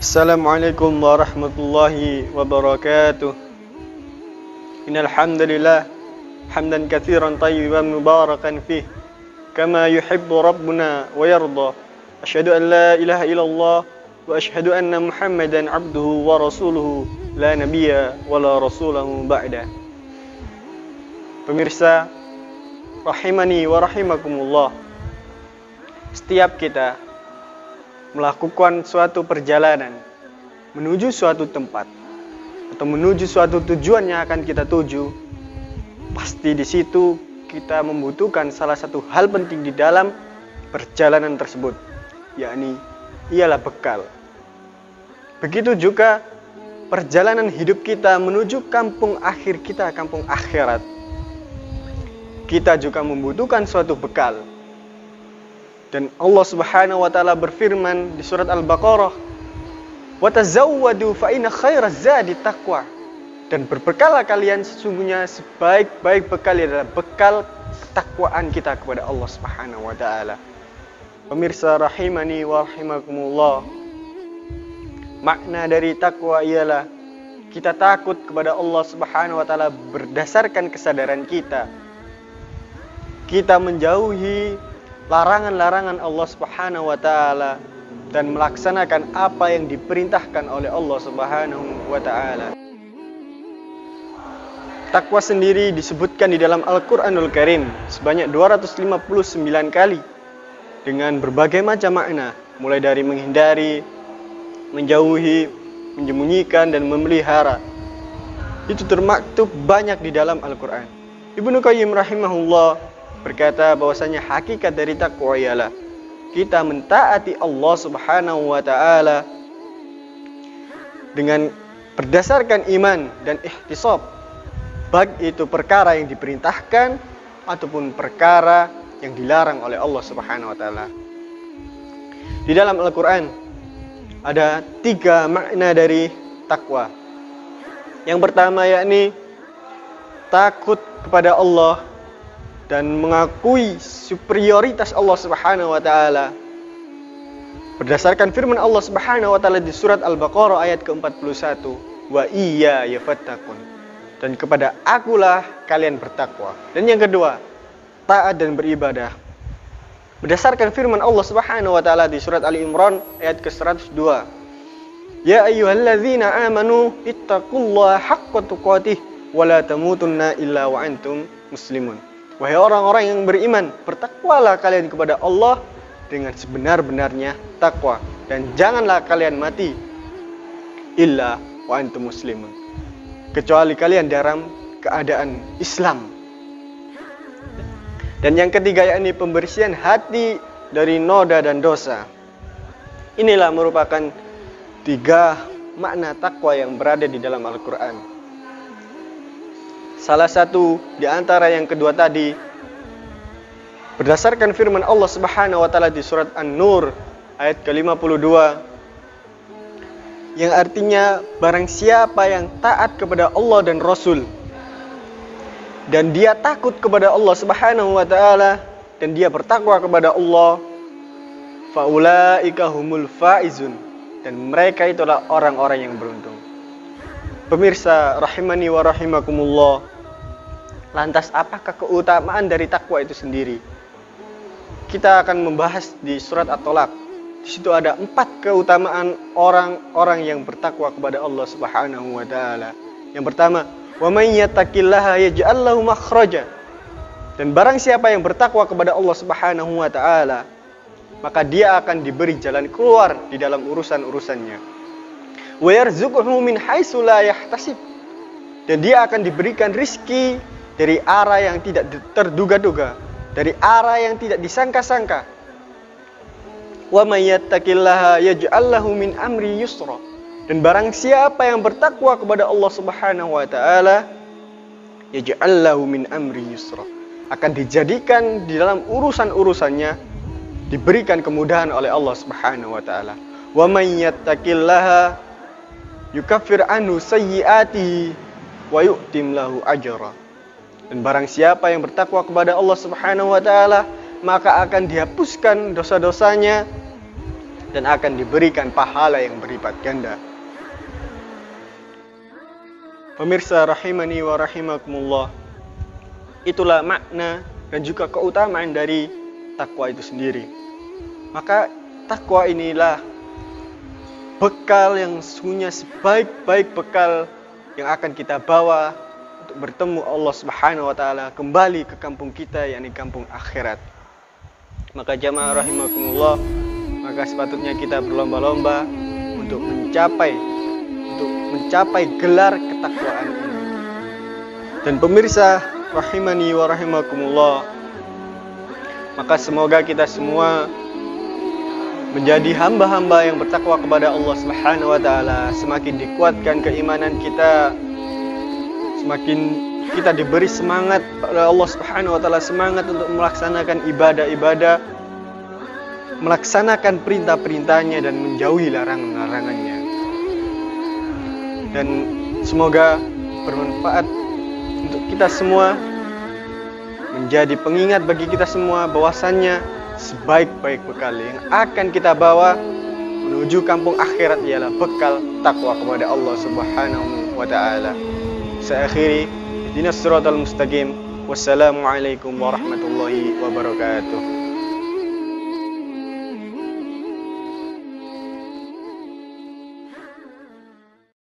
Assalamualaikum warahmatullahi wabarakatuh. Innal hamdalillah hamdan katsiran tayyiban mubarakan fih kama yuhibbu rabbuna wa yarda. Asyhadu an la ilaha illallah wa asyhadu anna Muhammadan abduhu wa rasuluhu la nabiyya wa la rasulahu ba'da. Pemirsa rahimani wa rahimakumullah. Setiap kita melakukan suatu perjalanan menuju suatu tempat atau menuju suatu tujuan yang akan kita tuju, pasti di situ kita membutuhkan salah satu hal penting di dalam perjalanan tersebut, yakni ialah bekal. Begitu juga perjalanan hidup kita menuju kampung akhir kita, kampung akhirat. Kita juga membutuhkan suatu bekal. Dan Allah Subhanahu wa taala berfirman di surat Al-Baqarah, "Wa tazawwadu fa inna khairaz zadi taqwa." Dan berbekalah kalian, sesungguhnya sebaik-baik bekal adalah bekal ketakwaan kita kepada Allah Subhanahu wa taala. Pemirsa rahimani wa rahimakumullah. Makna dari takwa ialah kita takut kepada Allah Subhanahu wa taala berdasarkan kesadaran kita. Kita menjauhi larangan-larangan Allah Subhanahu wa taala dan melaksanakan apa yang diperintahkan oleh Allah Subhanahu wa taala. Takwa sendiri disebutkan di dalam Al-Qur'anul Karim sebanyak 259 kali dengan berbagai macam makna, mulai dari menghindari, menjauhi, menyembunyikan dan memelihara. Itu termaktub banyak di dalam Al-Qur'an. Ibnu Qayyim rahimahullah berkata bahwasanya hakikat dari takwa ialah kita mentaati Allah Subhanahu wa taala dengan berdasarkan iman dan ihtisab, baik itu perkara yang diperintahkan ataupun perkara yang dilarang oleh Allah Subhanahu wa taala. Di dalam Al-Qur'an ada 3 makna dari takwa. Yang pertama yakni takut kepada Allah dan mengakui superioritas Allah Subhanahu wa taala. Berdasarkan firman Allah Subhanahu wa taala di surat Al-Baqarah ayat ke-41, "Wa iyya yafattaqun." Dan kepada akulah kalian bertakwa. Dan yang kedua, taat dan beribadah. Berdasarkan firman Allah Subhanahu wa taala di surat Ali Imran ayat ke-102, "Ya ayyuhalladzina amanu ittaqullaha haqqa tuqatih wa la tamutunna illa wa antum muslimun." Wahai orang-orang yang beriman, bertakwalah kalian kepada Allah dengan sebenar-benarnya takwa, dan janganlah kalian mati illa wa antum muslimun, kecuali kalian dalam keadaan Islam. Dan yang ketiga yakni pembersihan hati dari noda dan dosa. Inilah merupakan 3 makna takwa yang berada di dalam Al-Qur'an. Salah satu di antara yang kedua tadi berdasarkan firman Allah Subhanahu wa taala di surat An-Nur ayat ke-52 yang artinya barang siapa yang taat kepada Allah dan Rasul dan dia takut kepada Allah Subhanahu wa taala dan dia bertakwa kepada Allah, faulaika humul faizun, dan mereka itulah orang-orang yang beruntung. Pemirsa rahimani wa rahimakumullah. Lantas apakah keutamaan dari takwa itu sendiri? Kita akan membahas di surat At-Tolaq. Di situ ada 4 keutamaan orang-orang yang bertakwa kepada Allah Subhanahu wa taala. Yang pertama, "Wa may yattaqillaha yaj'al lahu makhraja." Dan barang siapa yang bertakwa kepada Allah Subhanahu wa taala, maka dia akan diberi jalan keluar di dalam urusan-urusannya. "Wa yarzuquhu min haitsu la yahtasib." Dan dia akan diberikan rizki dari arah yang tidak terduga-duga, dari arah yang tidak disangka-sangka. "Wa may yattaqillaha yaj'al lahu min amri yusra." Dan barang siapa yang bertakwa kepada Allah Subhanahu wa taala, yaj'al lahu min amri yusra, akan dijadikan di dalam urusan-urusannya diberikan kemudahan oleh Allah Subhanahu wa taala. "Wa may yattaqillaha yukaffir anhu sayyi'atihi wa yu'tim lahu ajra." Dan barang siapa yang bertakwa kepada Allah Subhanahu wa taala, maka akan dihapuskan dosa-dosanya dan akan diberikan pahala yang berlipat ganda. Pemirsa rahimani wa rahimakumullah, itulah makna dan juga keutamaan dari takwa itu sendiri. Maka takwa inilah bekal yang sesungguhnya sebaik-baik bekal yang akan kita bawa untuk bertemu Allah Subhanahu wa taala kembali ke kampung kita, yakni kampung akhirat. Maka jamaah rahimakumullah, maka sepatutnya kita berlomba-lomba untuk mencapai gelar ketakwaan ini. Dan pemirsa rahimani wa rahimakumullah, maka semoga kita semua menjadi hamba-hamba yang bertakwa kepada Allah Subhanahu wa taala. Semakin dikuatkan keimanan kita, semakin kita diberi semangat oleh Allah Subhanahu wa taala, semangat untuk melaksanakan ibadah-ibadah, melaksanakan perintah-perintahnya dan menjauhi larangan-larangannya. Dan semoga bermanfaat untuk kita semua, menjadi pengingat bagi kita semua bahwasannya sebaik-baik bekal yang akan kita bawa menuju kampung akhirat ialah bekal takwa kepada Allah Subhanahu wa taala. Saya akhiri, ihdinas siratal mustaqim. Wassalamualaikum warahmatullahi wabarakatuh.